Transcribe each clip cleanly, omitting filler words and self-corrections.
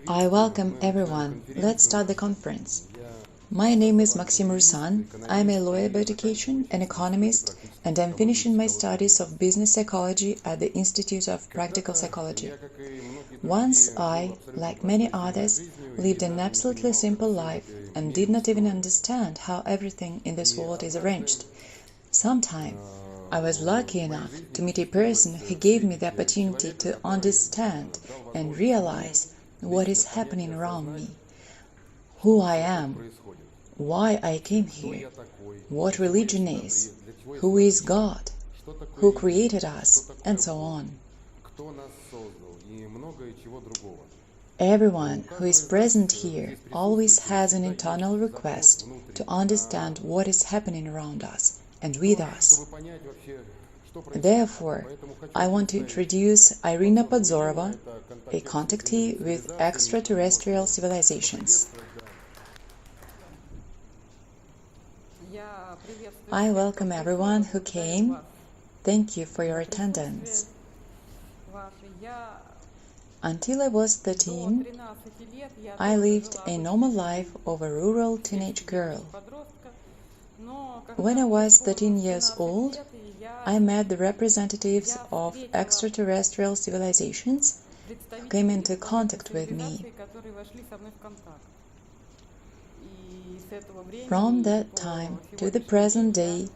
I welcome everyone. Let's start the conference. My name is Maxim Rusan. I'm a lawyer by education, an economist, and I'm finishing my studies of business psychology at the Institute of Practical Psychology. Once I, like many others, lived an absolutely simple life and did not even understand how everything in this world is arranged. Sometime, I was lucky enough to meet a person who gave me the opportunity to understand and realize what is happening around me, who I am, why I came here, what religion is, who is God, who created us, and so on. Everyone who is present here always has an internal request to understand what is happening around us and with us. Therefore, I want to introduce Irina Podzorova, a contactee with extraterrestrial civilizations. I welcome everyone who came. Thank you for your attendance. Until I was 13, I lived a normal life of a rural teenage girl. When I was 13 years old, I met the representatives of extraterrestrial civilizations who came into contact with me. From that time to the present day,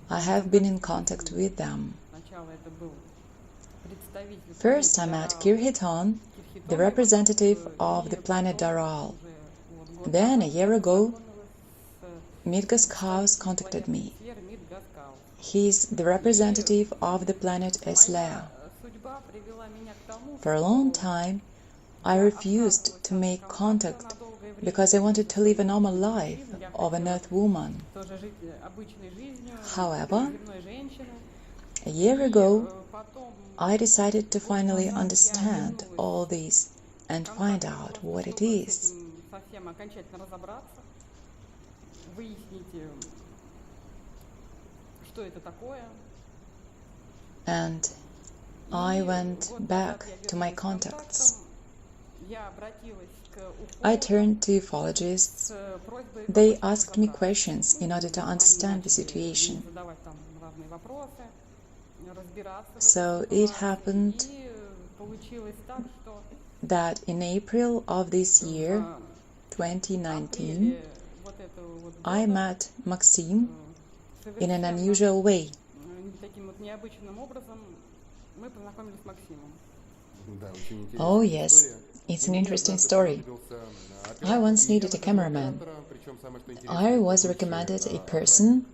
I have been in contact with them. First, I met Kirhiton, the representative of the planet Disara. Then, a year ago, MidgasCaus contacted me. He is the representative of the planet Esler. For a long time, I refused to make contact because I wanted to live a normal life of an Earth woman. However, a year ago, I decided to finally understand all this and find out what it is. And I went back to my contacts. I turned to ufologists. They asked me questions in order to understand the situation. So it happened that in April of this year, 2019, I met Maxim in an unusual way. Oh yes, it's an interesting story. I once needed a cameraman. I was recommended a person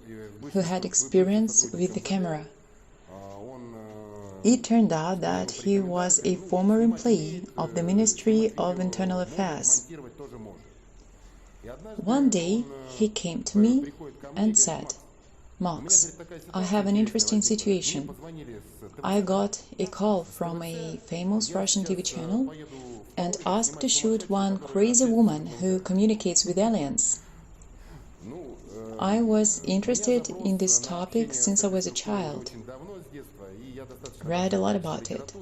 who had experience with the camera. It turned out that he was a former employee of the Ministry of Internal Affairs. One day he came to me and said, "Max, I have an interesting situation. I got a call from a famous Russian TV channel and asked to shoot one crazy woman who communicates with aliens. I was interested in this topic since I was a child. Read a lot about it.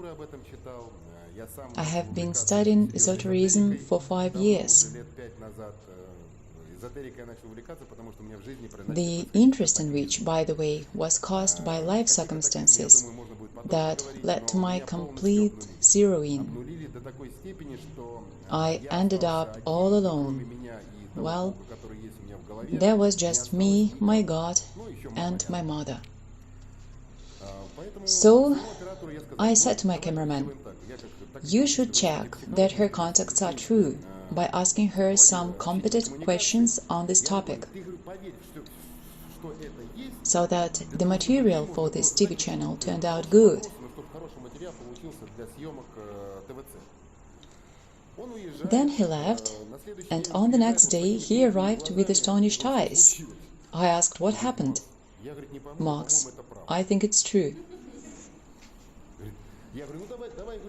I have been studying esotericism for 5 years. The interest in which, by the way, was caused by life circumstances that led to my complete zeroing. I ended up all alone. Well, there was just me, my God, and my mother. So I said to my cameraman, you should check that her contacts are true by asking her some competent questions on this topic, so that the material for this TV channel turned out good. Then he left, and on the next day he arrived with astonished eyes. I asked what happened. Max, I think it's true.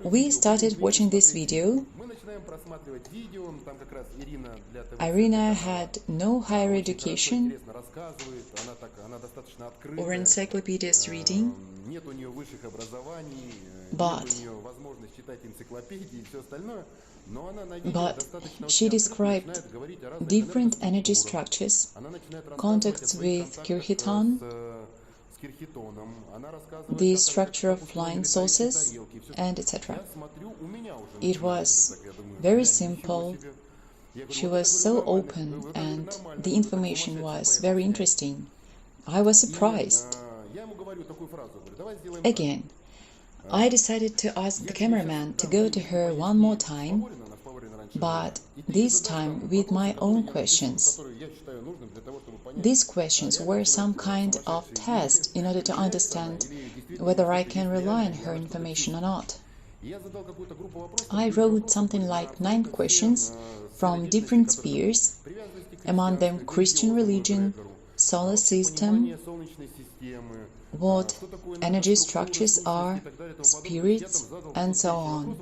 We started watching this video. Irina had no higher education or encyclopedias reading, but she described different energy structures, contacts with Kirchiton, the structure of flying saucers, and etc. It was very simple. She was so open, and the information was very interesting. I was surprised. Again, I decided to ask the cameraman to go to her one more time, but this time with my own questions. These questions were some kind of test in order to understand whether I can rely on her information or not. I wrote something like 9 questions from different spheres, among them Christian religion, solar system, what energy structures are, spirits, and so on.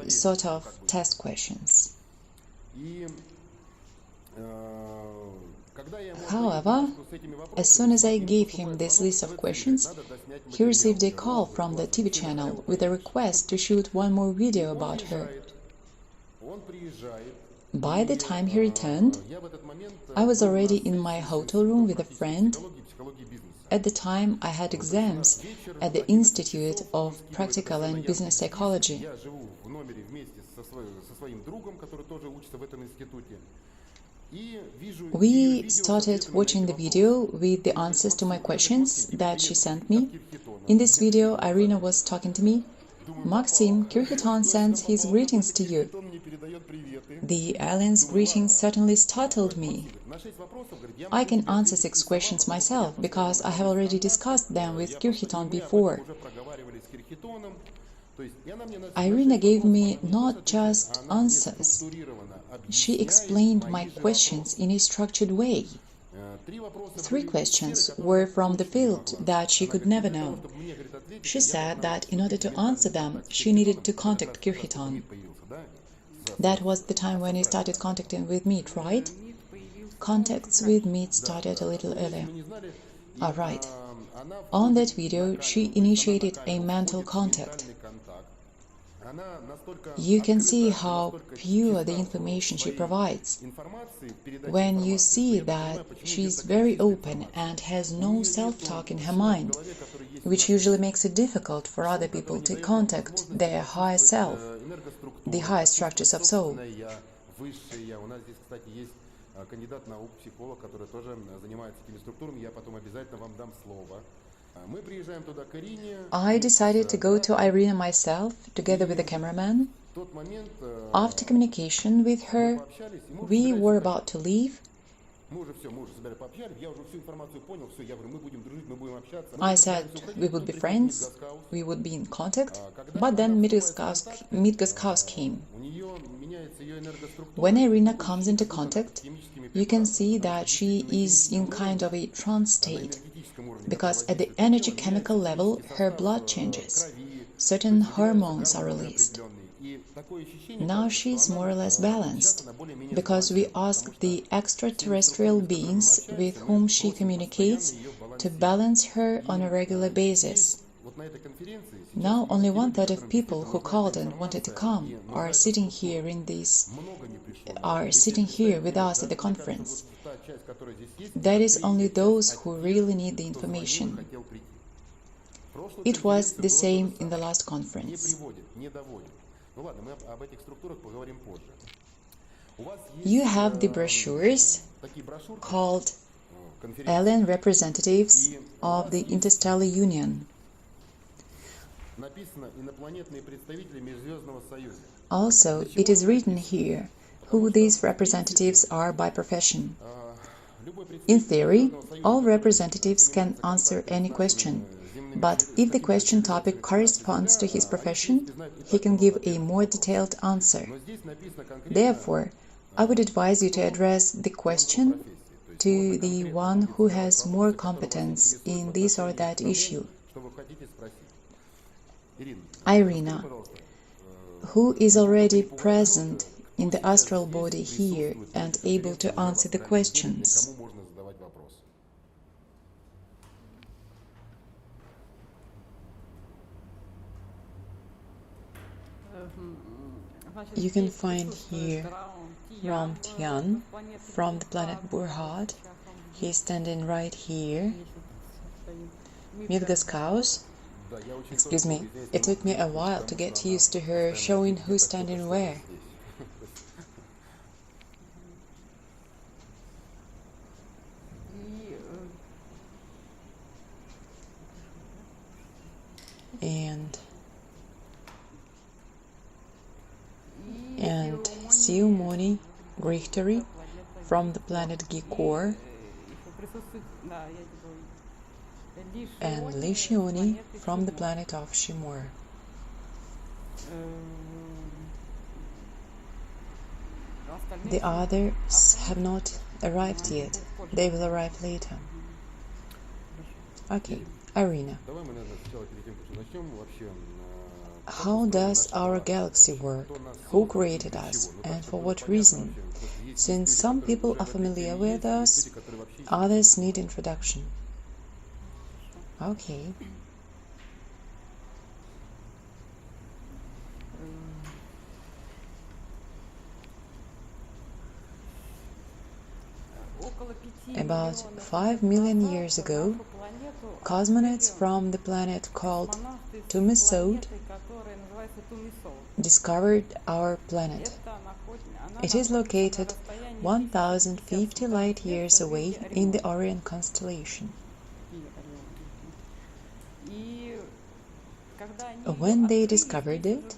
Sort of test questions. However, as soon as I gave him this list of questions, he received a call from the TV channel with a request to shoot one more video about her. By the time he returned, I was already in my hotel room with a friend. At the time, I had exams at the Institute of Practical and Business Psychology. We started watching the video with the answers to my questions that she sent me. In this video, Irina was talking to me. Maxim, Kirchiton sends his greetings to you. The alien's greetings certainly startled me. I can answer 6 questions myself, because I have already discussed them with Kirchiton before. Irina gave me not just answers. She explained my questions in a structured way. 3 questions were from the field that she could never know. She said that in order to answer them, she needed to contact Kirchiton. That was the time when he started contacting with Meat, right? Contacts with Meat started a little earlier. Alright. On that video, she initiated a mental contact. You can see how pure the information she provides. When you see that she's very open and has no self-talk in her mind, which usually makes it difficult for other people to contact their higher self, the higher structures of soul. I decided to go to Irina myself, together with the cameraman. After communication with her, we were about to leave. I said we would be friends, we would be in contact, but then MidgasCaus came. When Irina comes into contact, you can see that she is in kind of a trance state, because at the energy chemical level her blood changes, certain hormones are released. Now she is more or less balanced, because we asked the extraterrestrial beings with whom she communicates to balance her on a regular basis. Now only 1/3 of people who called and wanted to come are sitting here with us at the conference. That is only those who really need the information. It was the same in the last conference. You have the brochures called Alien Representatives of the Interstellar Union. Also, it is written here who these representatives are by profession. In theory, all representatives can answer any question, but if the question topic corresponds to his profession, he can give a more detailed answer. Therefore, I would advise you to address the question to the one who has more competence in this or that issue. Irina, who is already present in the astral body here and able to answer the questions? You can find here Reptilian from the planet Burkhad. He's standing right here. MidgasCaus. Excuse me, it took me a while to get used to her showing who's standing where. And Siumoni Grichteri from the planet Gikor, and Lishioni from the planet of Shimur. The others have not arrived yet. They will arrive later. Okay, Irina. How does our galaxy work? Who created us, and for what reason? Since some people are familiar with us, others need introduction. Okay. About 5 million years ago, cosmonauts from the planet called Tumesout discovered our planet. It is located 1050 light years away in the Orion constellation. When they discovered it,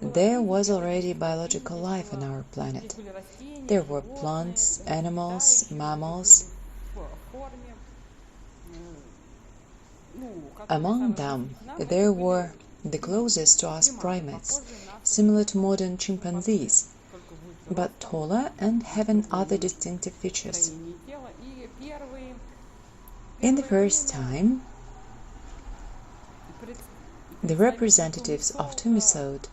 there was already biological life on our planet. There were plants, animals, mammals. Among them, there were the closest to us primates, similar to modern chimpanzees, but taller and having other distinctive features. In the first time, the representatives of Tumesout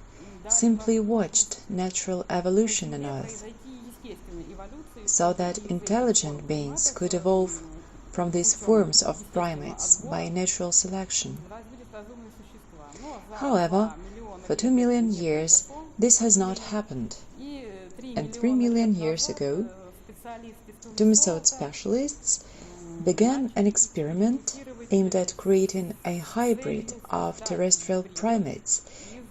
simply watched natural evolution on Earth, so that intelligent beings could evolve from these forms of primates by natural selection. However, for 2 million years this has not happened, and 3 million years ago, Tumesout specialists began an experiment aimed at creating a hybrid of terrestrial primates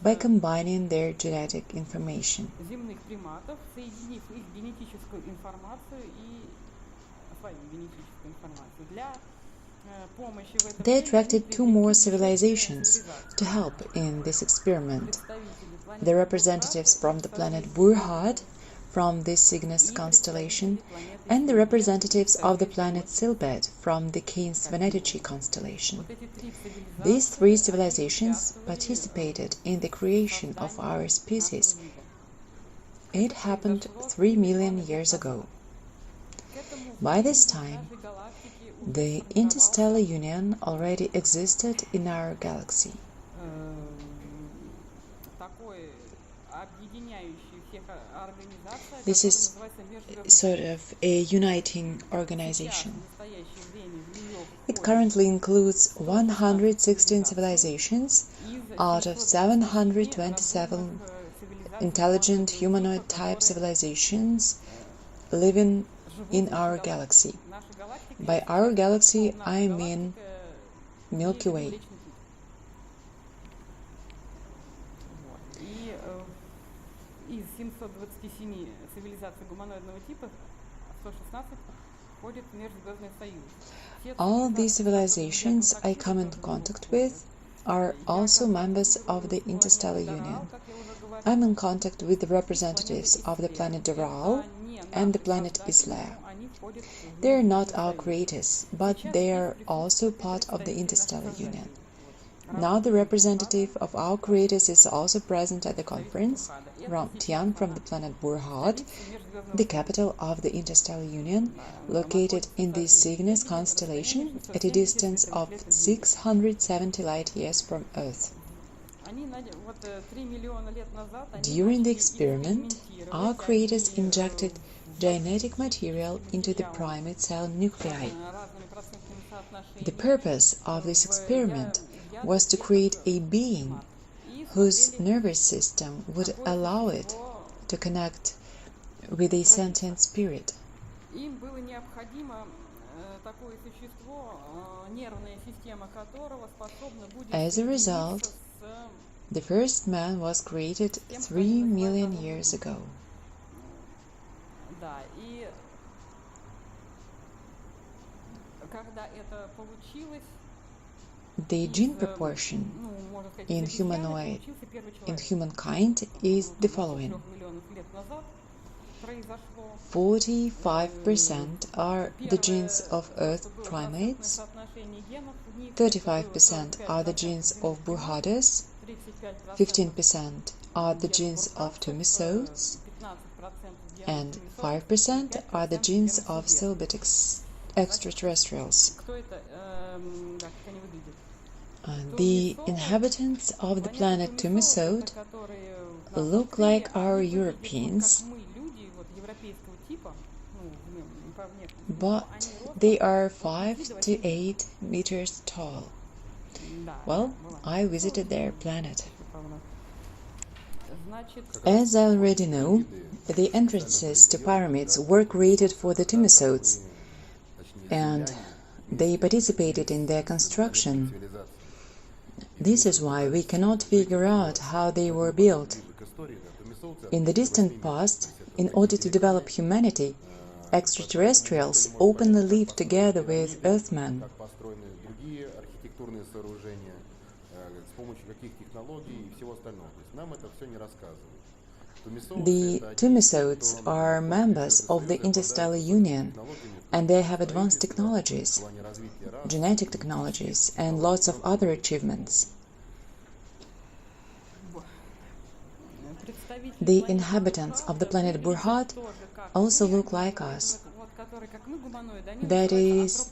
by combining their genetic information. They attracted 2 more civilizations to help in this experiment: the representatives from the planet Burkhad, from the Cygnus constellation, and the representatives of the planet Selbet from the Venetici constellation. These 3 civilizations participated in the creation of our species. It happened 3 million years ago. By this time, the interstellar union already existed in our galaxy. This is sort of a uniting organization. It currently includes 116 civilizations out of 727 intelligent humanoid-type civilizations living in our galaxy. By our galaxy, I mean Milky Way. All these civilizations I come in contact with are also members of the Interstellar Union. I'm in contact with the representatives of the planet Disara and the planet Esler. They are not our creators, but they are also part of the Interstellar Union. Now the representative of our creators is also present at the conference, Tian from the planet Burkhad, the capital of the Interstellar Union, located in the Cygnus constellation at a distance of 670 light-years from Earth. During the experiment, our creators injected genetic material into the primate cell nuclei. The purpose of this experiment was to create a being whose nervous system would allow it to connect with a sentient spirit. As a result, the first man was created 3 million years ago. The gene proportion in humankind is the following. 45% are the genes of Earth primates, 35% are the genes of Burkhadians, 15% are the genes of Tumesouts, and 5% are the genes of Selbetites, extraterrestrials. The inhabitants of the planet Tumesout look like our Europeans, but they are 5 to 8 meters tall. Well, I visited their planet. As I already know, the entrances to pyramids were created for the Tumesouts, and they participated in their construction. This is why we cannot figure out how they were built. In the distant past, in order to develop humanity, extraterrestrials openly lived together with Earthmen. The Tumesouts are members of the Interstellar Union, and they have advanced technologies, genetic technologies, and lots of other achievements. The inhabitants of the planet Burkhad also look like us. That is,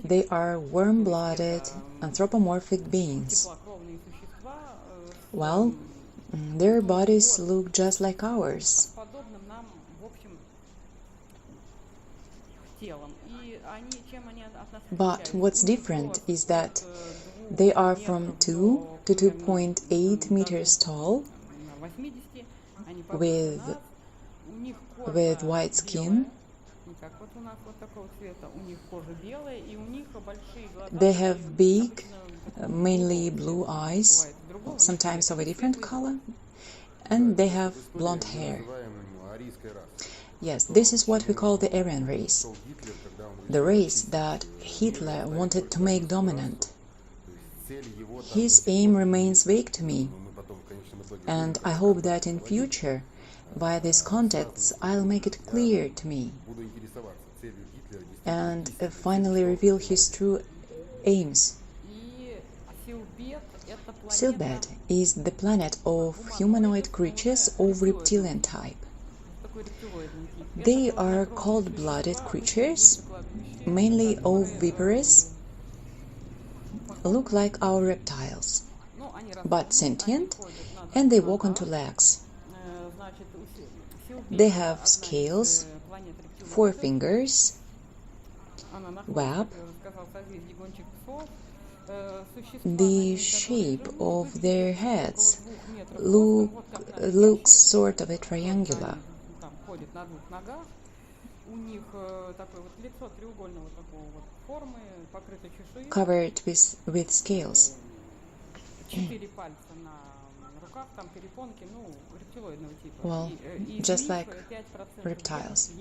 they are warm-blooded, anthropomorphic beings. Well, their bodies look just like ours. But what's different is that they are from 2 to 2.8 meters tall, with white skin. They have big, mainly blue eyes, sometimes of a different color, and they have blonde hair. Yes, this is what we call the Aryan race, the race that Hitler wanted to make dominant. His aim remains vague to me, and I hope that in future, via these contacts, I'll make it clear to me and finally reveal his true aims. Selbet is the planet of humanoid creatures of reptilian type. They are cold-blooded creatures, mainly oviparous, look like our reptiles, but sentient, and they walk on 2 legs. They have scales, 4 fingers, web. The shape of their heads looks sort of a triangular. Covered with scales. Well, just like reptiles.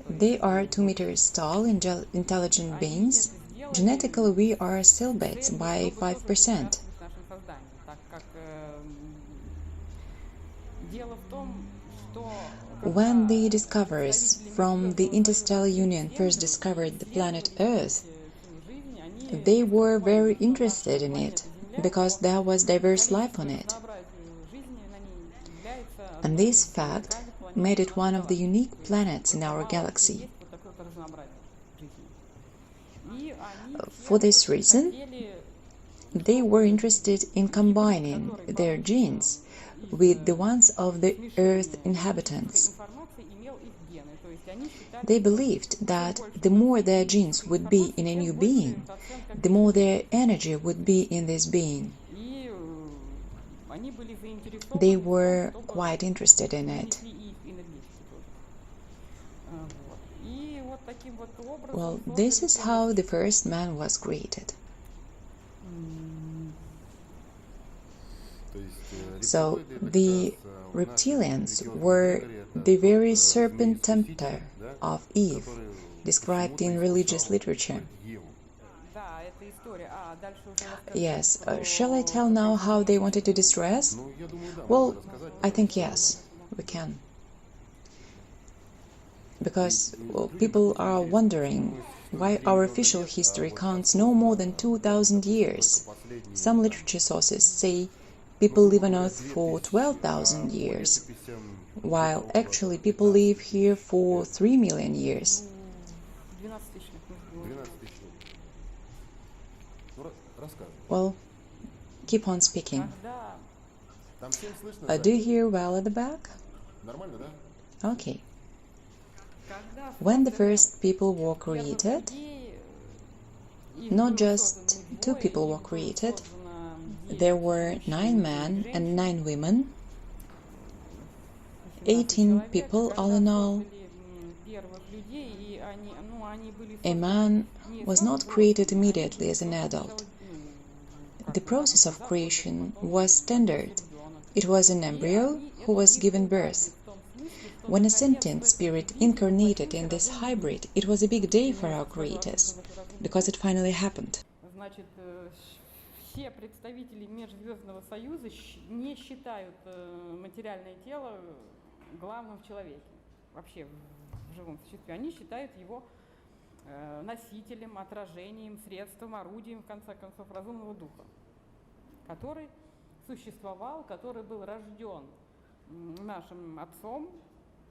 They are 2 meters tall, intelligent beings. Genetically, we are Selbets by 5%. When the discoverers from the Interstellar Union first discovered the planet Earth, they were very interested in it because there was diverse life on it. And this fact made it one of the unique planets in our galaxy. For this reason, they were interested in combining their genes with the ones of the Earth inhabitants. They believed that the more their genes would be in a new being, the more their energy would be in this being. They were quite interested in it. Well, this is how the first man was created. So, the reptilians were the very serpent tempter of Eve, described in religious literature. Yes, shall I tell now how they wanted to destroy us? Well, I think yes, we can. Because people are wondering why our official history counts no more than 2,000 years. Some literature sources say people live on Earth for 12,000 years, while actually people live here for 3 million years. Well, keep on speaking. Do you hear well at the back? Okay. When the first people were created, not just 2 people were created, there were 9 men and 9 women, 18 people all in all. A man was not created immediately as an adult. The process of creation was standard. It was an embryo who was given birth. When a sentient spirit incarnated in this hybrid, it was a big day for our creators, because it finally happened. Все представители Межзвездного Союза не считают материальное тело главным в человеке, вообще в живом существе. Они считают его носителем, отражением, средством, орудием, в конце концов, разумного духа, который существовал, который был рожден нашим Отцом,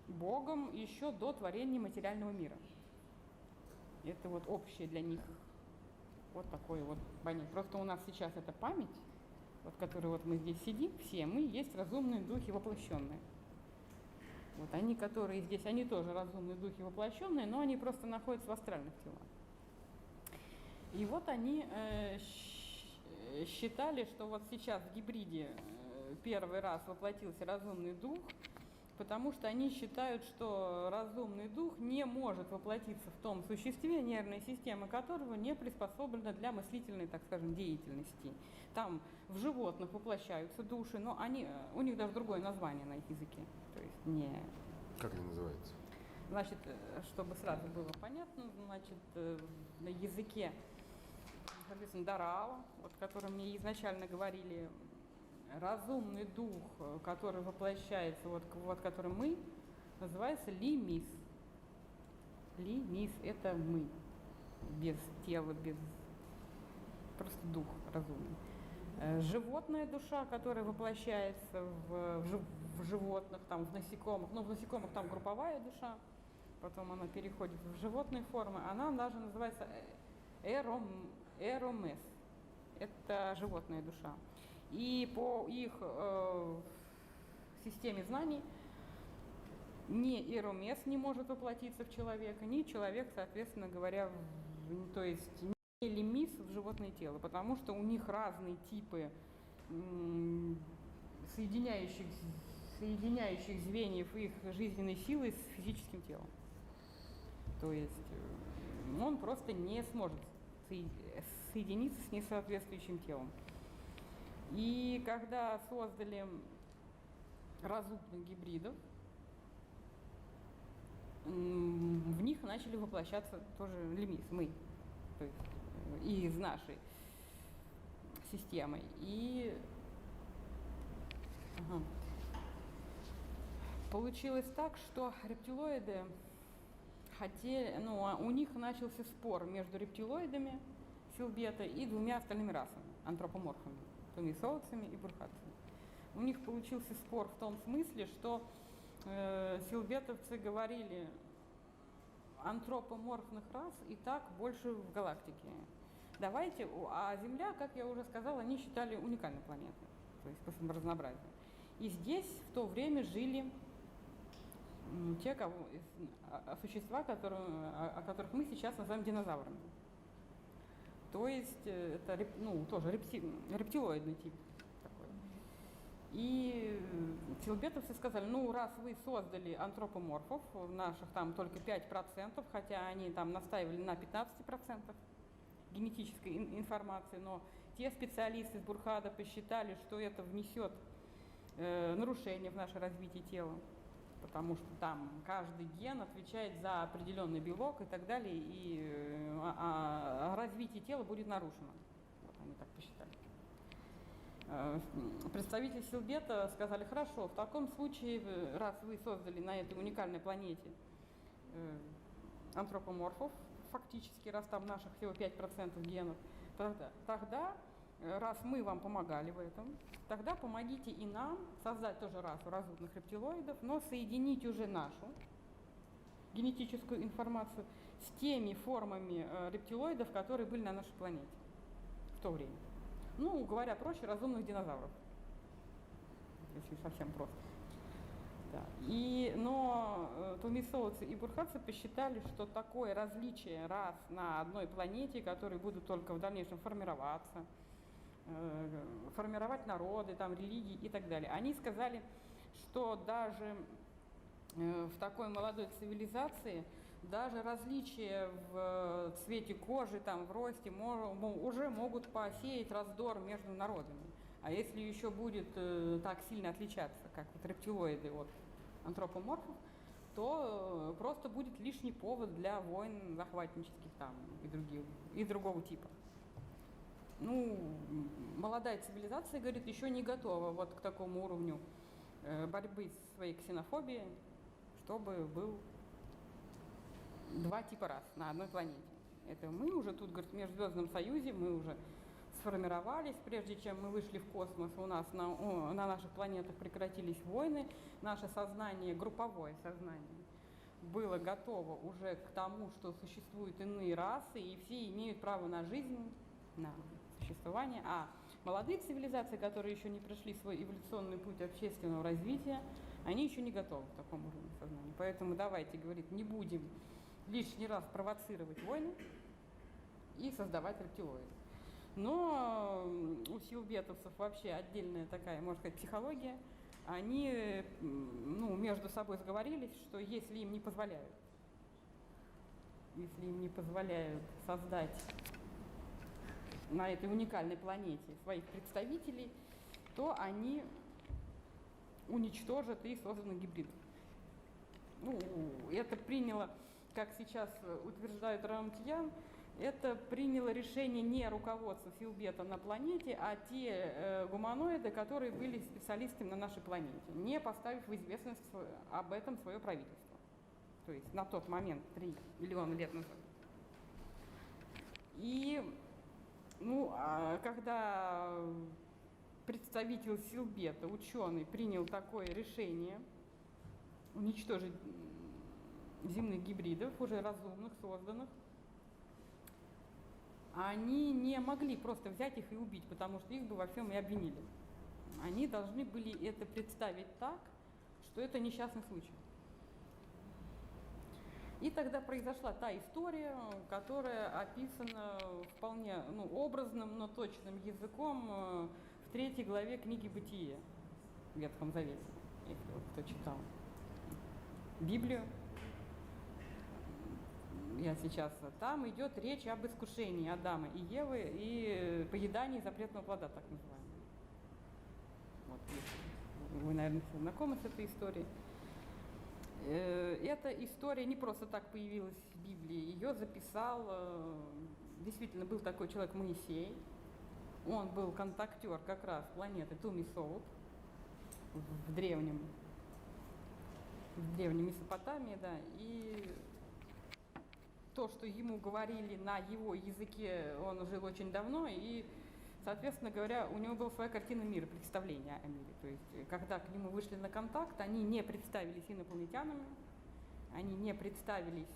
Богом, еще до творения материального мира. Это вот общее для них вот такое вот понятие. Просто у нас сейчас эта память, вот которой вот мы здесь сидим, все мы есть разумные духи воплощенные. Вот они, которые здесь, они тоже разумные духи воплощенные, но они просто находятся в астральных телах. И вот они считали, что вот сейчас в гибриде первый раз воплотился разумный дух, потому что они считают, что разумный дух не может воплотиться в том существе, нервная система которого не приспособлена для мыслительной, так скажем, деятельности. Там в животных воплощаются души, но у них даже другое название на их языке. То есть не... Как они называются? Значит, чтобы сразу было понятно, значит, на языке, соответственно, Дараала, вот, о котором мне изначально говорили, разумный дух, который воплощается, вот который мы, называется лимис. Лимис – это мы, без тела, без просто дух разумный. Животная душа, которая воплощается в животных, там, в насекомых, ну, в насекомых там групповая душа, потом она переходит в животные формы, она даже называется эромес. Это животная душа. И по их системе знаний ни эромес не может воплотиться в человека, ни человек, соответственно говоря, то есть не лимис в животное тело, потому что у них разные типы соединяющих звеньев их жизненной силы с физическим телом. То есть он просто не сможет соединиться с несоответствующим телом. И когда создали разумных гибридов, в них начали воплощаться тоже лимис, мы, то есть из нашей системы. И получилось так, что рептилоиды хотели, у них начался спор между рептилоидами Selbeta и 2 остальными расами, антропоморфами. Тумесоутцами и Бурkhadians. У них получился спор в том смысле, что selbетовцы говорили, антропоморфных рас и так больше в галактике. Давайте, а Земля, как я уже сказала, они считали уникальной планетой, то есть по разнообразию. И здесь в то время жили те существа, о которых мы сейчас называем динозаврами. То есть это тоже рептилоидный тип такой. И selbетовцы сказали, раз вы создали антропоморфов, наших там только 5%, хотя они там настаивали на 15% генетической информации, но те специалисты из Бурхада посчитали, что это внесет нарушение в наше развитие тела, потому что там каждый ген отвечает за определенный белок и так далее, и развитие тела будет нарушено. Вот они так посчитали. Представители Selbета сказали, хорошо, в таком случае, раз вы создали на этой уникальной планете антропоморфов, фактически, раз там наших всего 5% генов, тогда, раз мы вам помогали в этом, тогда помогите и нам создать тоже расу разумных рептилоидов, но соединить уже нашу генетическую информацию с теми формами рептилоидов, которые были на нашей планете в то время. Говоря проще, разумных динозавров, если совсем просто. Да. Но Тумесоутцы и Бурkhadians посчитали, что такое различие рас на одной планете, которые будут только в дальнейшем формироваться, формировать народы, там, религии и так далее. Они сказали, что даже в такой молодой цивилизации даже различия в цвете кожи, там, в росте уже могут посеять раздор между народами. А если еще будет так сильно отличаться, как вот рептилоиды от антропоморфов, то просто будет лишний повод для войн захватнических там и другого типа. Молодая цивилизация, говорит, еще не готова вот к такому уровню борьбы с своей ксенофобией, чтобы был два типа рас на одной планете. Это мы уже тут, говорит, в Межзвездном Союзе, мы уже сформировались, прежде чем мы вышли в космос, у нас на наших планетах прекратились войны, наше сознание, групповое сознание, было готово уже к тому, что существуют иные расы, и все имеют право на жизнь, на существование. А молодые цивилизации, которые еще не прошли свой эволюционный путь общественного развития, они еще не готовы к такому уровню сознания. Поэтому давайте, говорит, не будем лишний раз провоцировать войны и создавать рептилоиды. Но у selbетовцев вообще отдельная такая, можно сказать, психология. Они между собой сговорились, что если им не позволяют создать на этой уникальной планете своих представителей, то они уничтожат и созданных гибридов. Это приняло, как сейчас утверждают Reptilian, это приняло решение не руководство selbета на планете, а те гуманоиды, которые были специалистами на нашей планете, не поставив в известность об этом свое правительство. То есть на тот момент, 3 миллиона лет назад. И когда представитель selbета, ученый, принял такое решение уничтожить земных гибридов, уже разумных, созданных, они не могли просто взять их и убить, потому что их бы во всем и обвинили. Они должны были это представить так, что это несчастный случай. И тогда произошла та история, которая описана вполне образным, но точным языком в 3 главе книги «Бытие» в Ветхом Завете, если кто читал Библию. Я сейчас там идет речь об искушении Адама и Евы и поедании запретного плода, так называемого. Вот, вы, наверное, все знакомы с этой историей. Эта история не просто так появилась в Библии, ее записал, действительно, был такой человек Моисей, он был контактер как раз планеты Tumesouts в древней Месопотамии, да, и то, что ему говорили на его языке, он жил очень давно, и Соответственно говоря, у него была своя картина мира, представление о мире. То есть, когда к нему вышли на контакт, они не представились инопланетянами, они не представились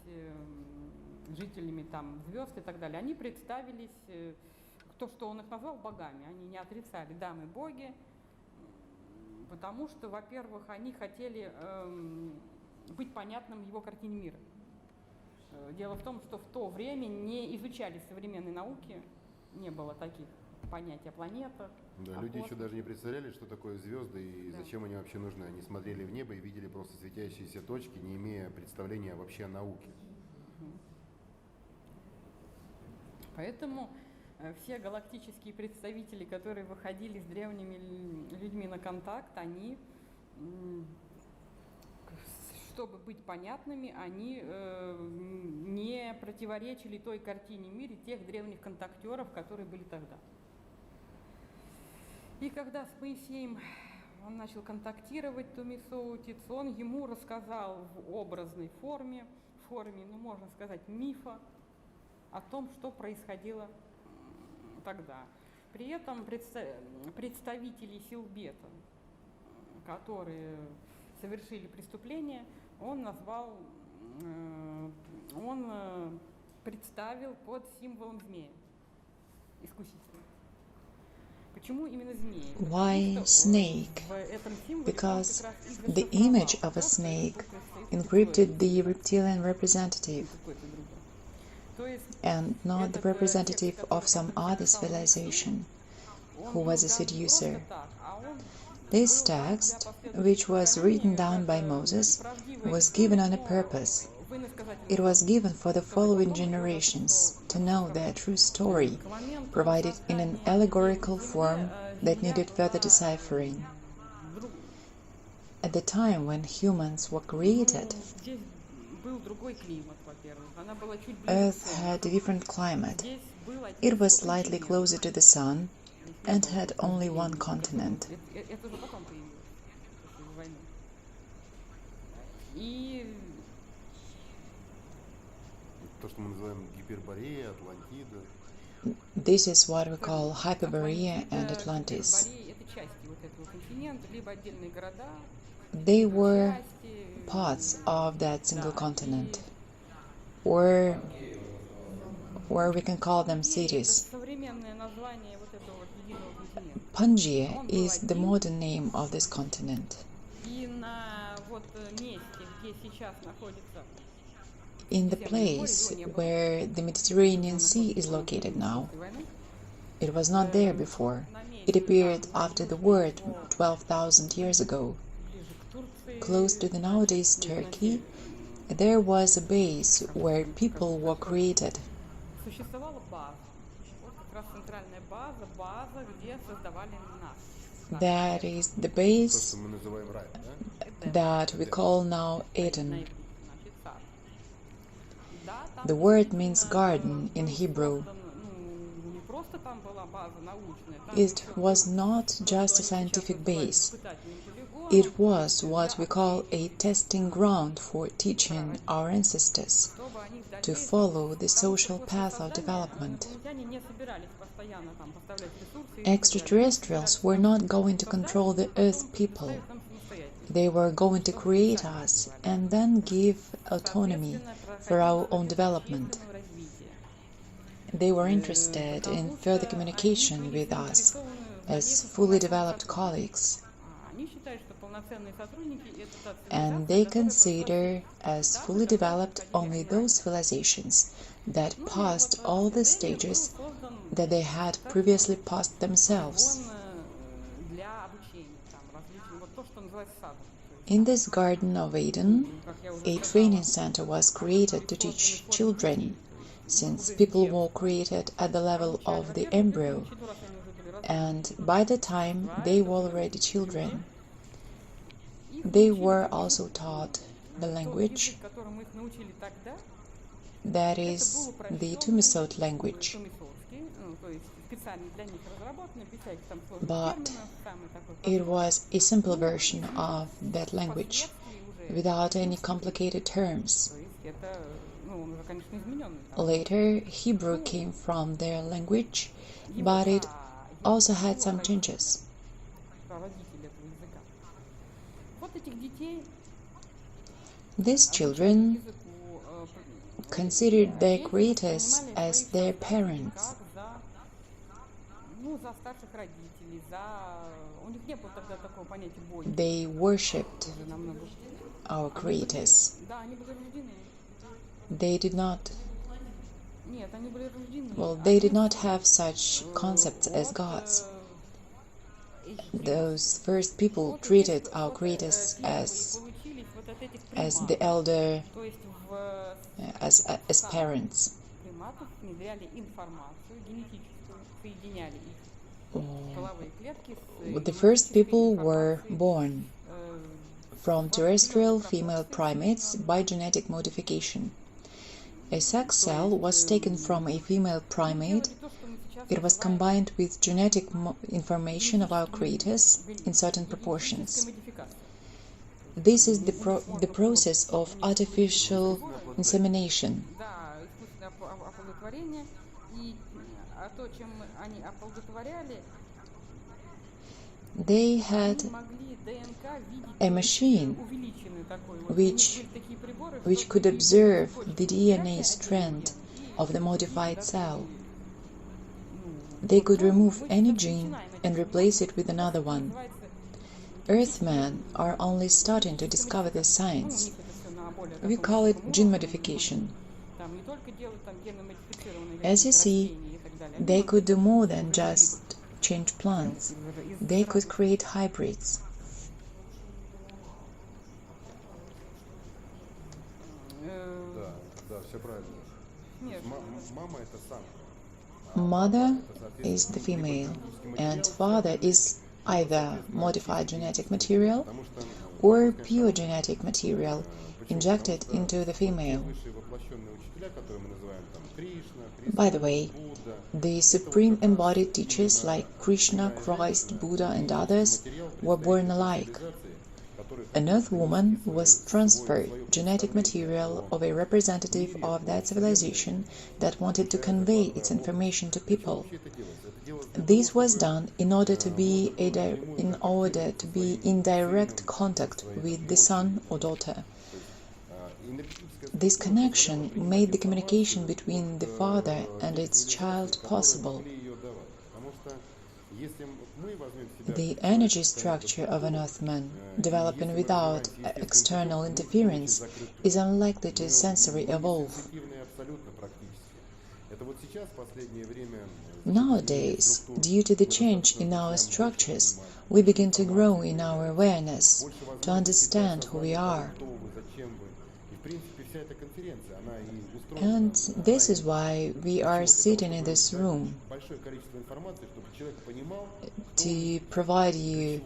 жителями там звезд и так далее. Они представились, то, что он их назвал, богами. Они не отрицали дамы боги, потому что, во-первых, они хотели быть понятным его картине мира. Дело в том, что в то время не изучались современные науки, не было таких понятий о планетах. Да, люди еще даже не представляли, что такое звезды и зачем они вообще нужны. Они смотрели в небо и видели просто светящиеся точки, не имея представления вообще о науке. Поэтому все галактические представители, которые выходили с древними людьми на контакт, они, чтобы быть понятными, они не противоречили той картине мира тех древних контактеров, которые были тогда. И когда с Моисеем он начал контактировать Tumesouts, он ему рассказал в образной форме, ну, можно сказать, мифа о том, что происходило тогда. При этом представители Selbета, которые совершили преступление, он представил под символом змея, искусителя. Почему именно змеи? Why snake? Because the image of a snake encrypted the reptilian representative, and not the representative of some other civilization, who was a seducer. This text, which was written down by Moses, was given on a purpose. It was given for the following generations to know their true story, provided in an allegorical form that needed further deciphering. At the time when humans were created, Earth had a different climate. It was slightly closer to the Sun and had only one continent. То, что мы называем Гиперборея, Атлантида. This is what we call Hyperborea and Atlantis. They were parts of that single continent, or we can call them cities. Pangea is the modern name of this continent. In the place where the Mediterranean Sea is located now. It was not there before. It appeared after the war 12,000 years ago. Close to the nowadays Turkey, there was a base where people were created. That is the base that we call now Eden. The word means garden in Hebrew. It was not just a scientific base. It was what we call a testing ground for teaching our ancestors to follow the social path of development. Extraterrestrials were not going to control the Earth people. They were going to create us and then give autonomy for our own development. They were interested in further communication with us as fully developed colleagues, and they consider as fully developed only those civilizations that passed all the stages that they had previously passed themselves. In this Garden of Eden, a training center was created to teach children, since people were created at the level of the embryo, and by the time they were already children. They were also taught the language, that is, the Tumesout language. But it was a simple version of that language, without any complicated terms. Later, Hebrew came from their language, but it also had some changes. These children considered their creators as their parents. They worshipped our creators. They did not have such concepts as gods. Those first people treated our creators as the elder, as parents. The first people were born from terrestrial female primates by genetic modification. A sex cell was taken from a female primate. It was combined with genetic information of our creators in certain proportions. This is the process of artificial insemination. They had a machine which could observe the DNA strand of the modified cell. They could remove any gene and replace it with another one. Earthmen are only starting to discover this science. We call it gene modification. As you see, they could do more than just change plants. They could create hybrids. Mother is the female, and father is either modified genetic material or pure genetic material injected into the female. By the way, the supreme embodied teachers like Krishna, Christ, Buddha and others were born alike. An earth woman was transferred genetic material of a representative of that civilization that wanted to convey its information to people. This was done in order to be in direct contact with the son or daughter. This connection made the communication between the father and its child possible. The energy structure of an Earthman, developing without external interference, is unlikely to sensory evolve. Nowadays, due to the change in our structures, we begin to grow in our awareness, to understand who we are. And this is why we are sitting in this room, to provide you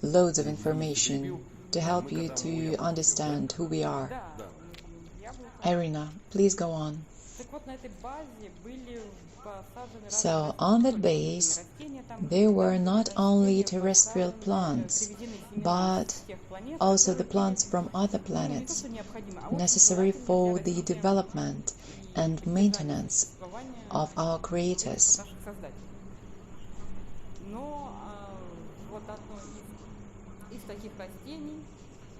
loads of information, to help you to understand who we are. Irina, please go on. So, on that base, there were not only terrestrial plants, but also the plants from other planets, necessary for the development and maintenance of our creators.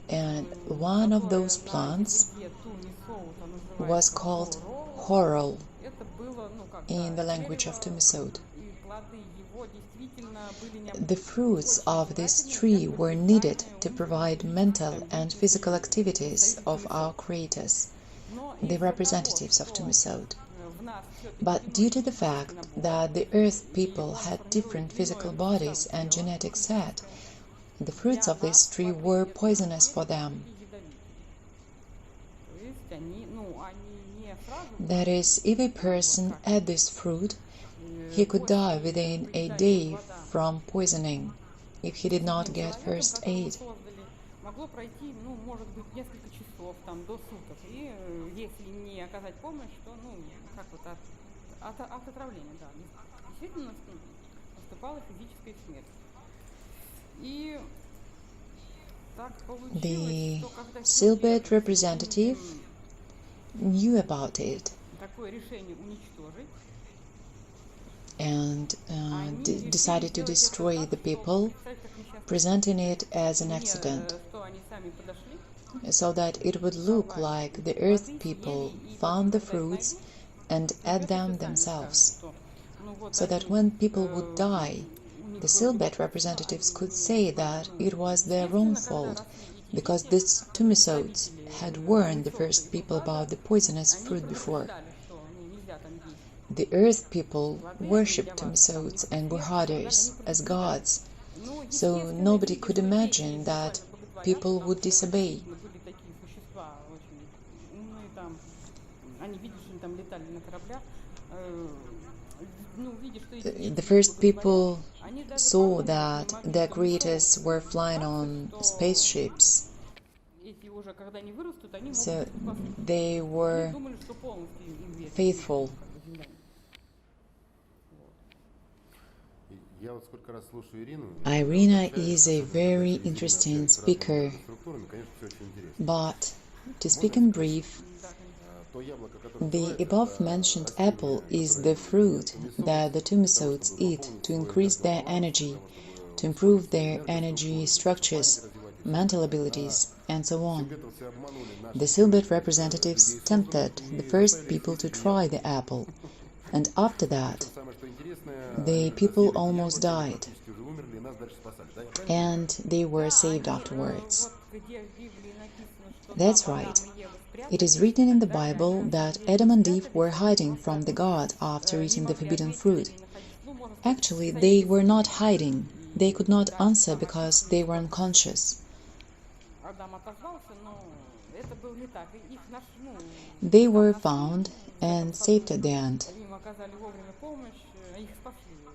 And one of those plants was called coral in the language of Tumesout. The fruits of this tree were needed to provide mental and physical activities of our creators, the representatives of Tumesout. But due to the fact that the Earth people had different physical bodies and genetic set, the fruits of this tree were poisonous for them. That is, if a person ate this fruit, he could die within a day from poisoning if he did not get first aid. The Selbet representative knew about it, and decided to destroy the people, presenting it as an accident, so that it would look like the earth people found the fruits and ate them themselves, so that when people would die, the Selbet representatives could say that it was their own fault, because these Tumesouts had warned the first people about the poisonous fruit before. The earth people worshipped Tumesouts and Burkhadians as gods, so nobody could imagine that people would disobey. The first people saw that their creators were flying on spaceships, so they were faithful. Irina is a very interesting speaker, but to speak in brief, the above-mentioned apple is the fruit that the Tumesouts eat to increase their energy, to improve their energy structures, mental abilities, and so on. The Selbet representatives tempted the first people to try the apple, and after that, the people almost died, and they were saved afterwards. That's right. It is written in the Bible that Adam and Eve were hiding from the God after eating the forbidden fruit. Actually, they were not hiding. They could not answer because they were unconscious. They were found and saved at the end.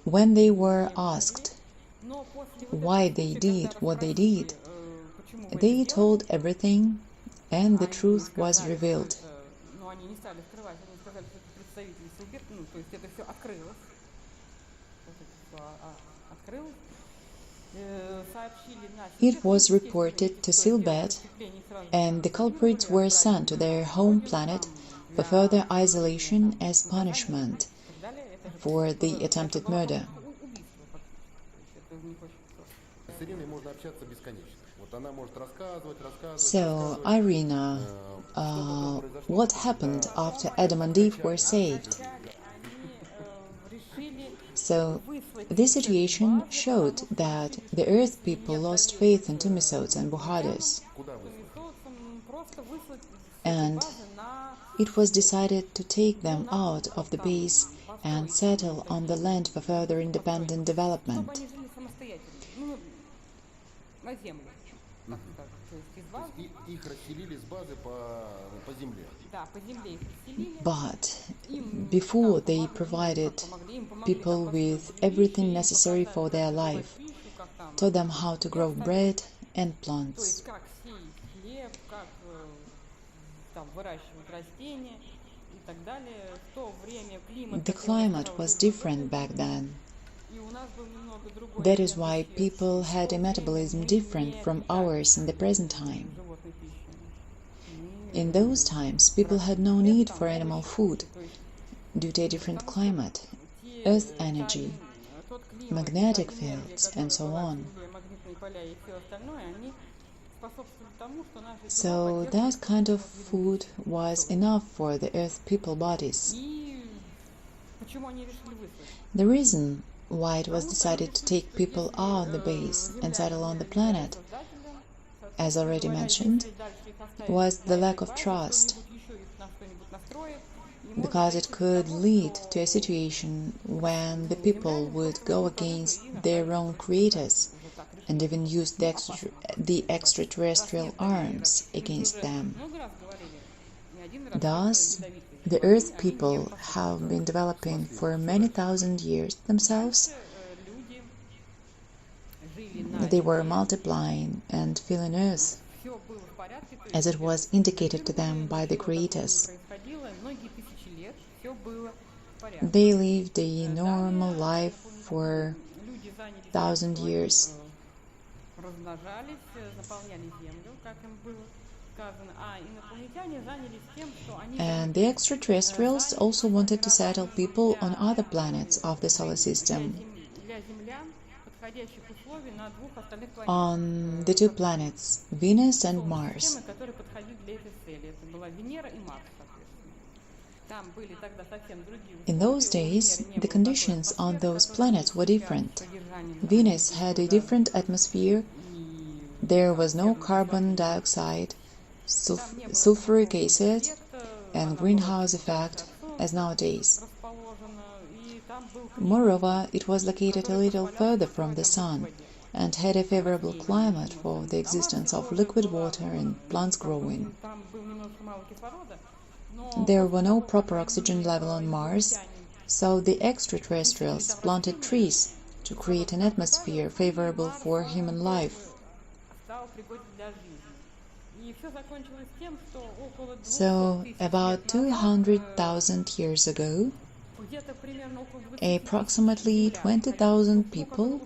When they were asked why they did what they did, they told everything, and the truth was revealed. It was reported to Selbet, and the culprits were sent to their home planet for further isolation as punishment for the attempted murder. So, Irina, what happened after Adam and Eve were saved? So, this situation showed that the earth people lost faith in Tumesouts and Burkhadians, and it was decided to take them out of the base and settle on the land for further independent development. But before they provided people with everything necessary for their life, taught them how to grow bread and plants. The climate was different back then. That is why people had a metabolism different from ours in the present time. In those times, people had no need for animal food due to a different climate, earth energy, magnetic fields, and so on. So that kind of food was enough for the earth people bodies. The reason why it was decided to take people out of the base and settle on the planet, as already mentioned, was the lack of trust, because it could lead to a situation when the people would go against their own creators and even use the extraterrestrial arms against them. Thus, the Earth people have been developing for many thousand years themselves. They were multiplying and filling Earth, as it was indicated to them by the creators. They lived a normal life for 1,000 years. And the extraterrestrials also wanted to settle people on other planets of the solar system, on the two planets, Venus and Mars. In those days, the conditions on those planets were different. Venus had a different atmosphere, there was no carbon dioxide, sulfuric acid, and greenhouse effect as nowadays. Moreover, it was located a little further from the Sun and had a favorable climate for the existence of liquid water and plants growing. There were no proper oxygen level on Mars, so the extraterrestrials planted trees to create an atmosphere favorable for human life. So, about 200,000 years ago, approximately 20,000 people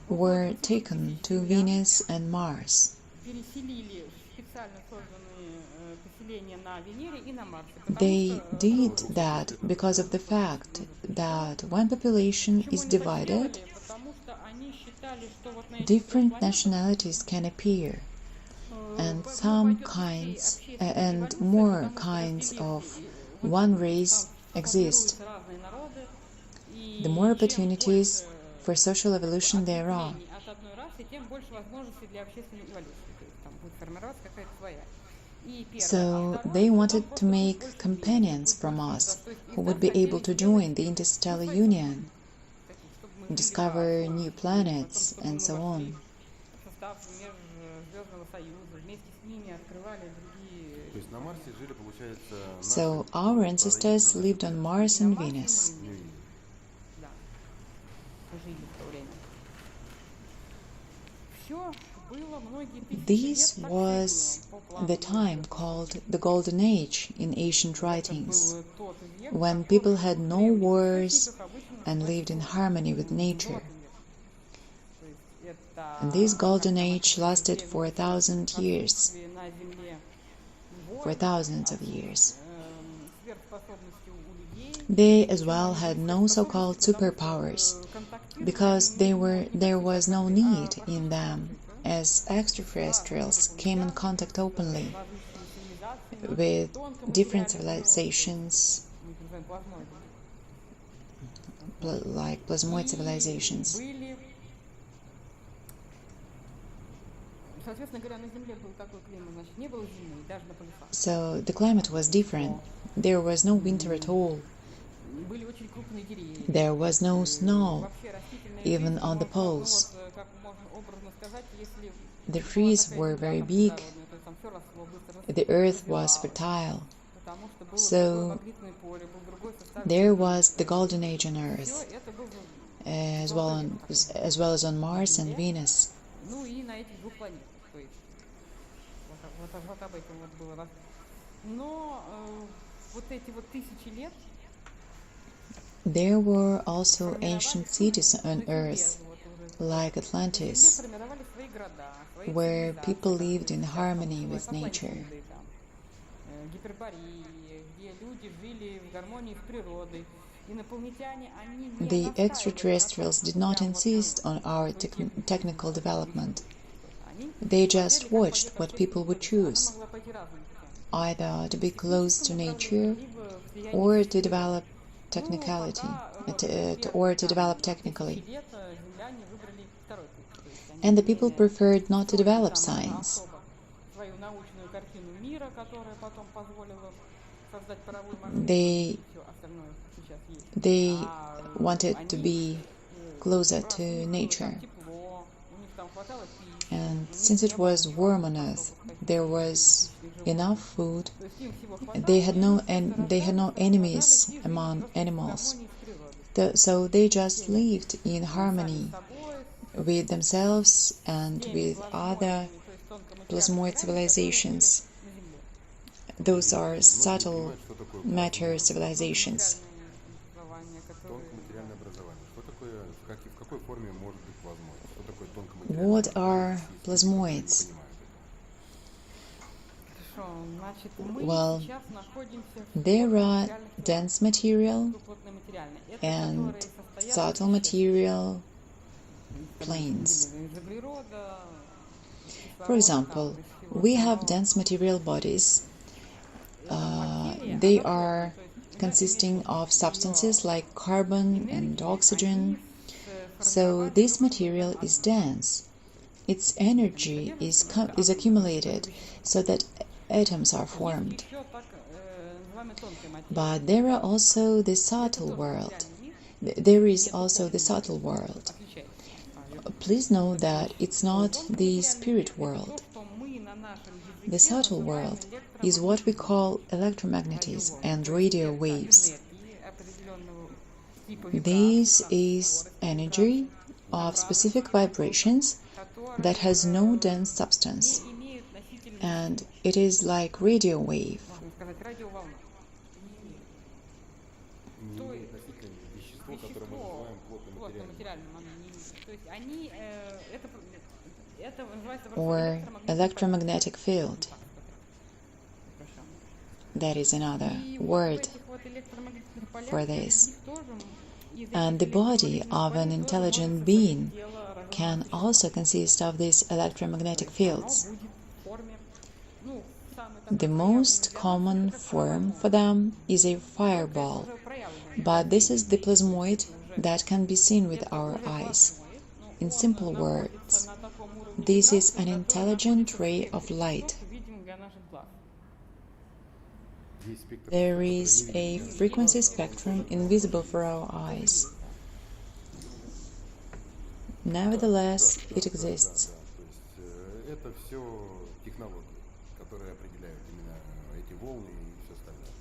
were taken to Venus and Mars. They did that because of the fact that when population is divided, different nationalities can appear, and some kinds and more kinds of one race exist. The more opportunities for social evolution there are. So they wanted to make companions from us who would be able to join the interstellar union, discover new planets, and so on. So our ancestors lived on Mars and Venus. This was the time called the Golden Age in ancient writings, when people had no wars and lived in harmony with nature. And this Golden Age lasted for 1,000 years, for thousands of years. They as well had no so-called superpowers, because there was no need in them, as extraterrestrials came in contact openly with different civilizations, like Plasmoid civilizations. So the climate was different. There was no winter at all. There was no snow, even on the poles. The trees were very big. The earth was fertile. So there was the Golden Age on Earth, as well as on Mars and Venus. There were also ancient cities on Earth, like Atlantis, where people lived in harmony with nature. The extraterrestrials did not insist on our technical development. They just watched what people would choose, either to be close to nature or to develop technically. And the people preferred not to develop science. They wanted to be closer to nature. And since it was warm on Earth, there was enough food. They had no enemies among animals. So they just lived in harmony with themselves and with other Plasmoid civilizations. Those are subtle matter civilizations. What are plasmoids? Well, there are dense material and subtle material planes. For example, we have dense material bodies. They are consisting of substances like carbon and oxygen. So this material is dense. Its energy is accumulated so that atoms are formed. But there are also the subtle world. There is also the subtle world. Please know that it's not the spirit world. The subtle world is what we call electromagnetism and radio waves. This is energy of specific vibrations that has no dense substance, and it is like radio wave. Or electromagnetic field. That is another word for this. And the body of an intelligent being can also consist of these electromagnetic fields. The most common form for them is a fireball, but this is the plasmoid that can be seen with our eyes. In simple words, this is an intelligent ray of light. There is a frequency spectrum invisible for our eyes. Nevertheless, it exists.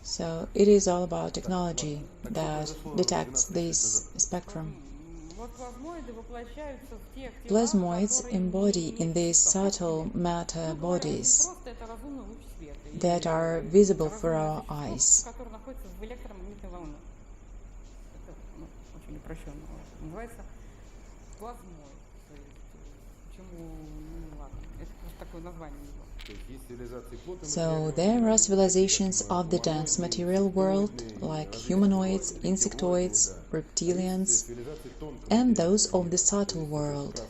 So it is all about technology that detects this spectrum. Plasmoids embody in these subtle matter bodies that are visible for our eyes. So there are civilizations of the dense material world, like humanoids, insectoids, reptilians, and those of the subtle world,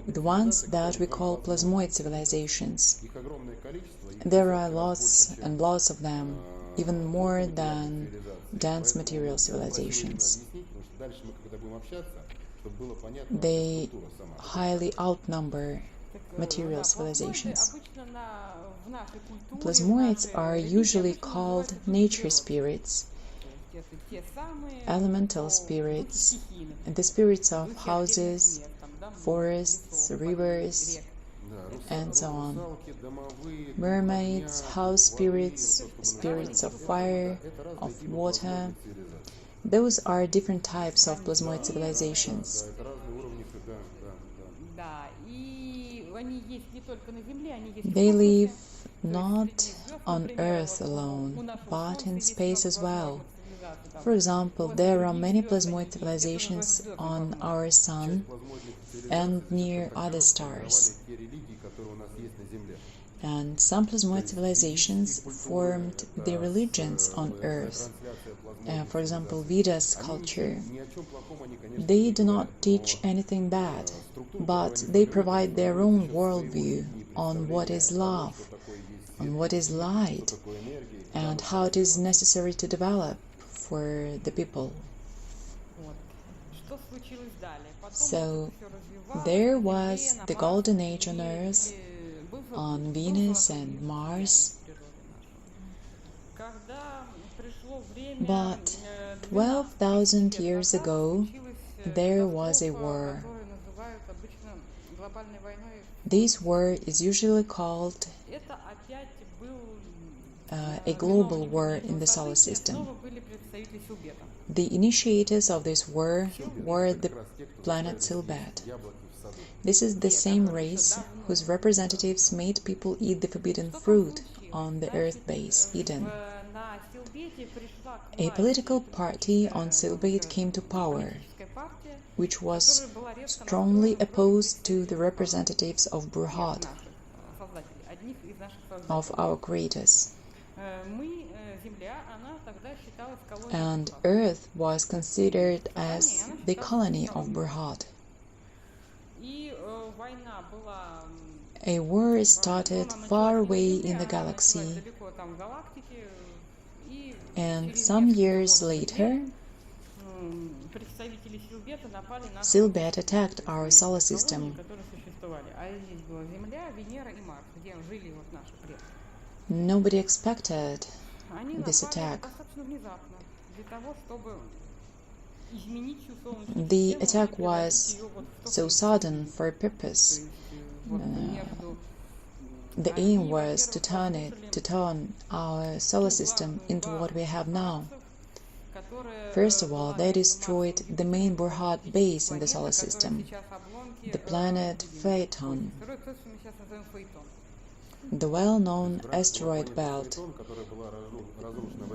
the ones that we call plasmoid civilizations. There are lots and lots of them, even more than dense material civilizations. They highly outnumber material civilizations. Plasmoids are usually called nature spirits, elemental spirits, and the spirits of houses, forests, rivers, and so on. Mermaids, house spirits, spirits of fire, of water. Those are different types of plasmoid civilizations. They live not on Earth alone, but in space as well. For example, there are many plasmoid civilizations on our Sun and near other stars. And some plasmoid civilizations formed their religions on Earth. For example, Vedas culture. They do not teach anything bad, but they provide their own worldview on what is love, on what is light, and how it is necessary to develop for the people. So there was the golden age on Earth, on Venus and Mars. But 12,000 years ago, there was a war. This war is usually called a global war in the solar system. The initiators of this war were the planet Selbet. This is the same race whose representatives made people eat the forbidden fruit on the Earth base, Eden. A political party on Selbet came to power. which was strongly opposed to the representatives of Burkhad, of our creators. And Earth was considered as the colony of Burkhad. A war started far away in the galaxy, and some years later, Selbet attacked our solar system. Nobody expected this attack. The attack was so sudden for a purpose. The aim was to turn our solar system into what we have now. First of all, they destroyed the main Burkhad base in the solar system, the planet Phaeton, the well-known asteroid belt.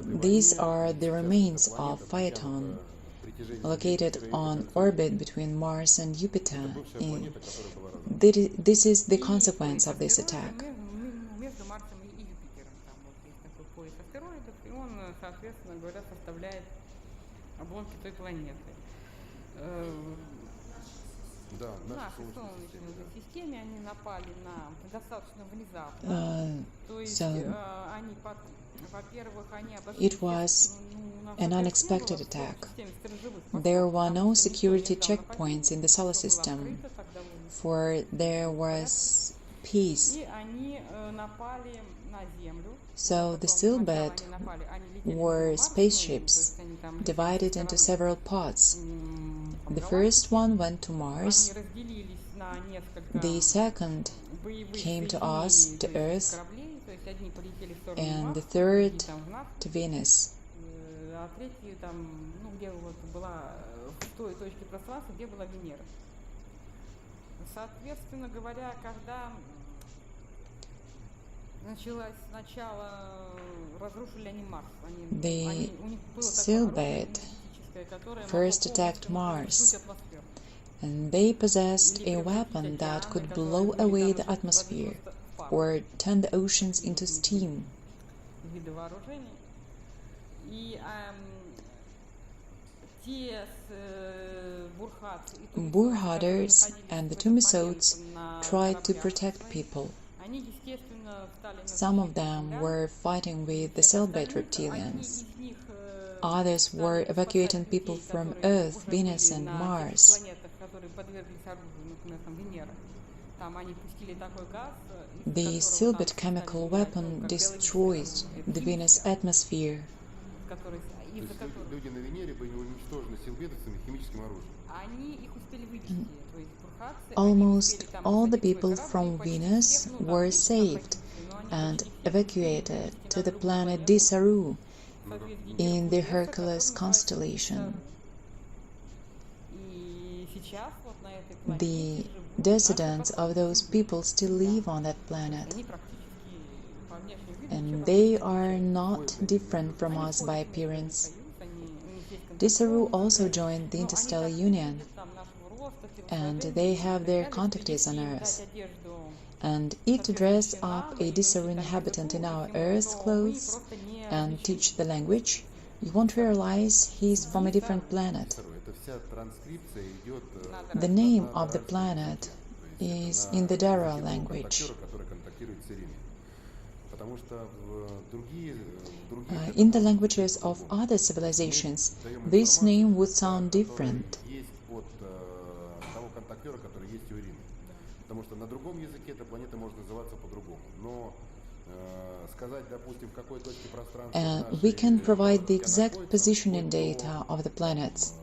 These are the remains of Phaeton, located on orbit between Mars and Jupiter. This is the consequence of this attack. It was an unexpected attack. There were no security checkpoints in the solar system, for there was peace. So the Selbet were spaceships divided into several parts. The first one went to Mars, the second came to us, to Earth, and the third to Venus. The Selbet first attacked Mars, and they possessed a weapon that could blow away the atmosphere or turn the oceans into steam. Burkhadians and the Tumesouts tried to protect people. Some of them were fighting with the Selbet Reptilians. Others were evacuating people from Earth, Venus and Mars. The Selbet chemical weapon destroyed the Venus atmosphere. Almost all the people from Venus were saved and evacuated to the planet Disara in the Hercules constellation. The descendants of those people still live on that planet, and they are not different from us by appearance. Disara also joined the Interstellar Union, and they have their contactees on Earth. And if to dress up a Disara inhabitant in our Earth clothes and teach the language, you won't realize he's from a different planet. The name of the planet is in the Disara language. In the languages of other civilizations, this name would sound different. We can provide the exact positioning data of the planets.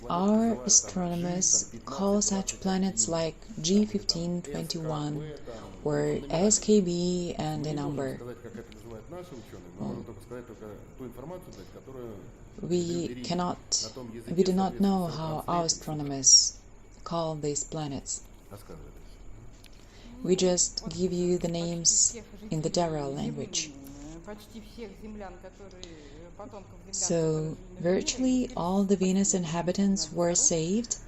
Our astronomers call such planets like G1521 or SKB and a number. We do not know how our astronomers call these planets. We just give you the names in the Disara language. почти всех землян, которые потомков землян, So, которые жили на Венере, virtually теперь all the Venus inhabitants were saved,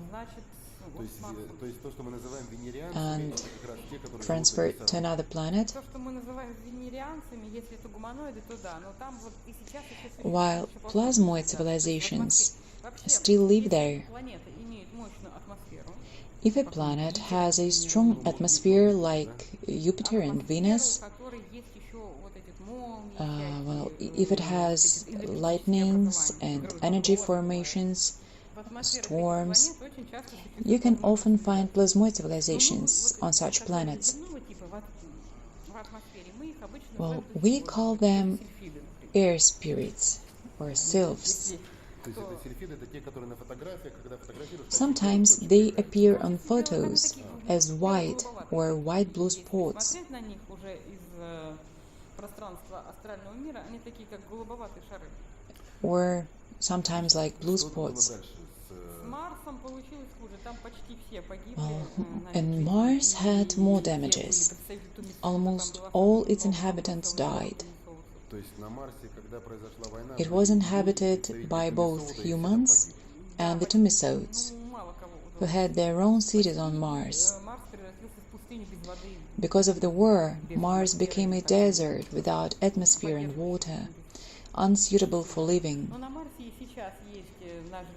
значит, То вот есть, с Марсом. то есть то, что мы называем венерианцами, and это как раз те, которые живут на transferred to Disara. another planet, То, что мы называем венерианцами, если это гуманоиды, то да, но там вот и сейчас еще существует while еще Plasmoid плазмоиды, да. То есть в civilizations атмосфере. Вообще, still live если there. планета имеет мощную атмосферу, If a planet has a strong atmosphere like Jupiter and Venus, у которой есть еще вот эти молнии, well, всякие, if it has вот эти энергетические lightnings образования, and которые energy там formations, в атмосфере этих storms, планет очень часто существуют you can плазмоиды. often find plasmoid Ну, civilizations вот on such которые planets. земного типа в атмосфере, мы их обычно Well, называем we вот call такие them сильфиды, например. air spirits or sylphs. Если То есть это сельфиды, это те, которые на фотографиях, когда фотографируют, Sometimes they appear on photos as white or white-blue если spots, смотреть на них уже из пространства астрального мира, они такие как голубоватые шары. or sometimes like blue что было spots. дальше С Марсом получилось хуже, там почти все погибли. And Mars had more damages. Almost all its inhabitants died. То есть на Марсе, когда произошла война, It was inhabited by both humans and the Tumesouts, who had their own cities on Mars. Марс превратился в пустыню без воды. Because of the war, Mars became a desert without atmosphere and water, unsuitable for living. Но на Марсе и сейчас есть даже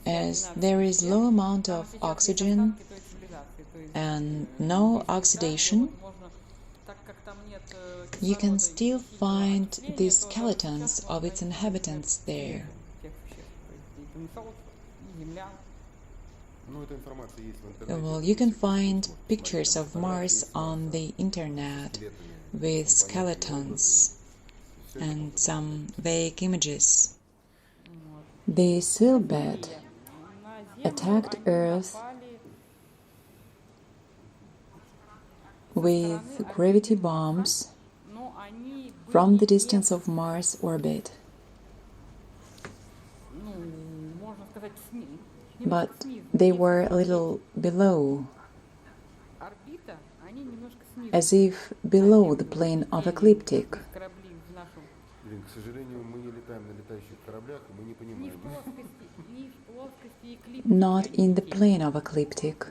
As there is low amount of oxygen and no oxidation, you can still find the skeletons of its inhabitants there. ну эта информация есть в интернете. Well, you can find pictures of Mars on the internet with skeletons and some vague images. The Selbet attacked Earth with gravity bombs from the distance of Mars orbit. But they were a little below, as if below the plane of ecliptic. Блин, к сожалению, мы не летаем на летающих кораблях, и мы не понимаем. Not in the plane of ecliptic,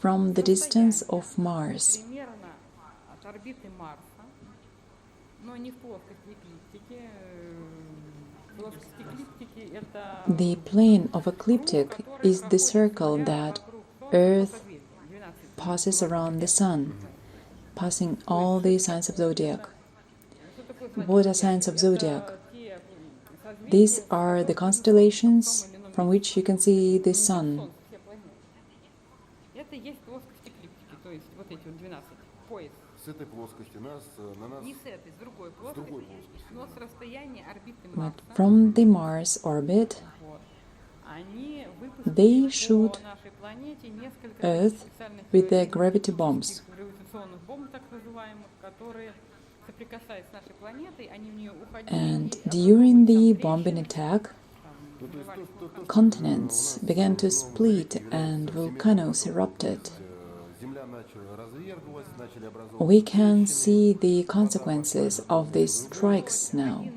from the distance of Mars. Примерно от орбиты Марса, но не в плоскости эклиптики. Плоскость эклиптики это The plane of ecliptic is the circle that Earth passes around the Sun, passing all the signs of zodiac. What are signs of zodiac? These are the constellations from which you can see the Sun. Это есть плоскость эклиптики, то есть вот эти вот 12 пояс. С этой плоскости на нас Не с этой, с другой плоскости, плоскости. но с расстояния орбиты But Марса. from the Mars orbit, Вот. Они they выпустили shoot по нашей планете несколько Earth специальных with their gravity bombs. гравитационных бомб, так называемых, которые, соприкасаясь с нашей планетой, они в нее уходили. And и during the образовывали там bombing трещины, attack, Ну, то есть continents began to split and volcanoes erupted. Земля разверглась, начали We образовываться can трещины. see the consequences of these strikes now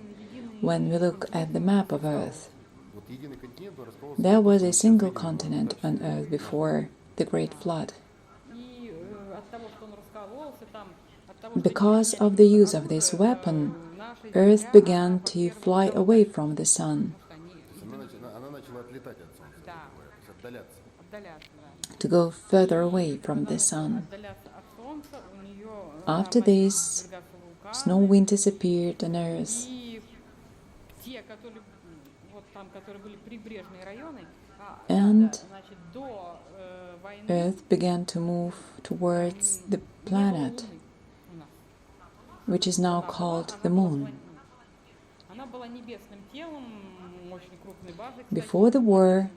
when we look at the map of Earth. Вот единый континент раскололся. There was a single continent on Earth before the Great Flood. И от того, что он раскололся, там, от того, что Because of the use of this weapon, наша Earth Земля, began to fly away from the Sun, Она начала отлетать от Солнца, Да. то есть отдаляться. отдаляться, да. to go further away from the Sun. Отдаляться от Солнца, у нее After this, snow winters appeared on Earth, и те, которые вот там, которые были прибрежные районы, And значит, до войны Earth began to move towards the planet, у нас. which is now called the Moon. Она была небесным телом, очень крупной базой. Before the war,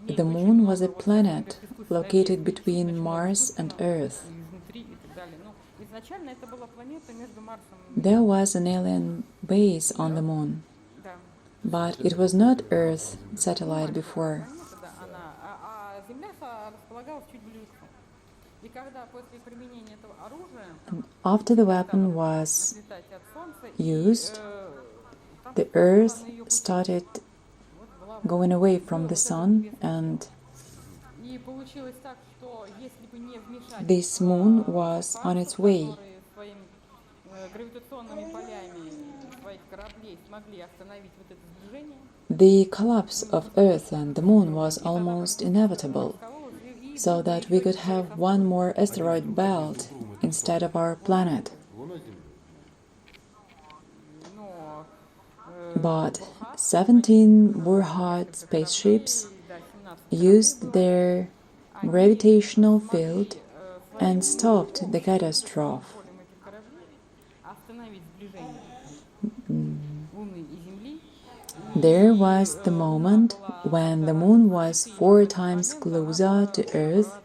the Moon was a planet located between Mars and Earth. Изнутри и так далее. Ну, изначально это была планета между Марсом There was an alien base on the Moon, да. but it was not Earth satellite before. Планета, да, она, Земля располагалась чуть ближе к Солнцу. И когда после применения этого оружия After the weapon was отлетать от Солнца, used, там the стала Earth на её пути. started Вот была going away from the вот sun, этот and И получилось так, что если бы не вмешательство this moon was on its фарсов, way. которые своими гравитационными полями своих кораблей смогли остановить вот это сближение, The collapse of Earth and the moon was almost inevitable, so that we could have one more asteroid belt instead of our planet. но But 17 Burkhad spaceships used their gravitational field and stopped the catastrophe. полем этих кораблей остановить сближение Луны и Земли. There was the moment when the moon was 4 times closer to Earth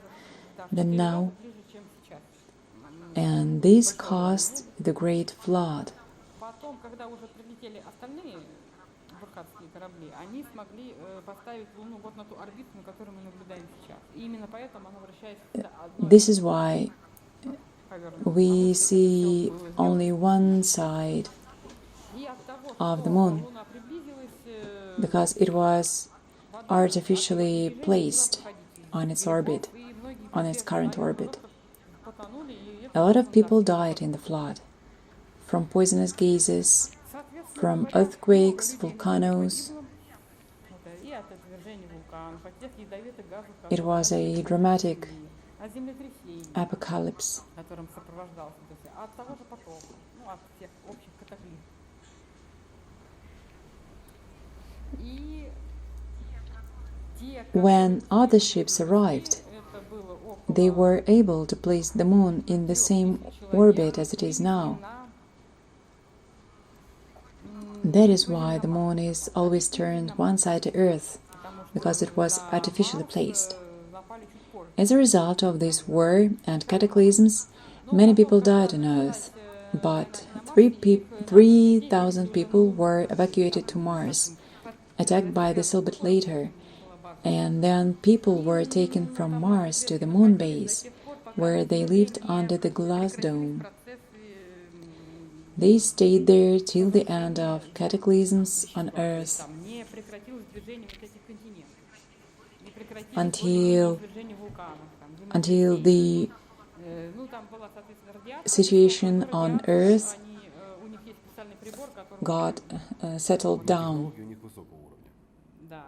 than now, Ближе, чем сейчас. and this caused the Great Flood. Потом, когда уже прилетели остальные бурхадские корабли, они смогли поставить Луну вот на ту орбиту, на которой мы наблюдаем сейчас. И именно поэтому она вращается всегда одной This is why поверхностью. we see only one side, И от того, of что the moon, Луна приблизилась, because it was artificially placed on its orbit, и многие on its current orbit. потонули, и это A lot of people died in the flood, from poisonous gases, from earthquakes, volcanoes. и от извержения вулканов, от тех ядовитых газов, It was a dramatic от землетрясений, apocalypse. которым сопровождался это все, от того же потопа, ну, от всех общих катаклизмов. И те, When other ships arrived, это было около they were able to place the moon in the same orbit as it is now. That is why the moon is always turned one side to Earth, because it was artificially placed. напали чуть позже. As a result of this war and cataclysms, many people died on Earth, but 3,000 people were evacuated to Mars, attacked by the Selbet later, and then people were taken from Mars to the moon base, where they lived under the glass dome. They stayed there till the end of cataclysms on Earth, Там не прекратилось движение вот этих континентов, не прекратилось until движение вулканов, там, until the ну, там была, соответственно, радиация. situation on Earth Они, у них есть специальный прибор, который... got settled down. У них высокого уровня. Да.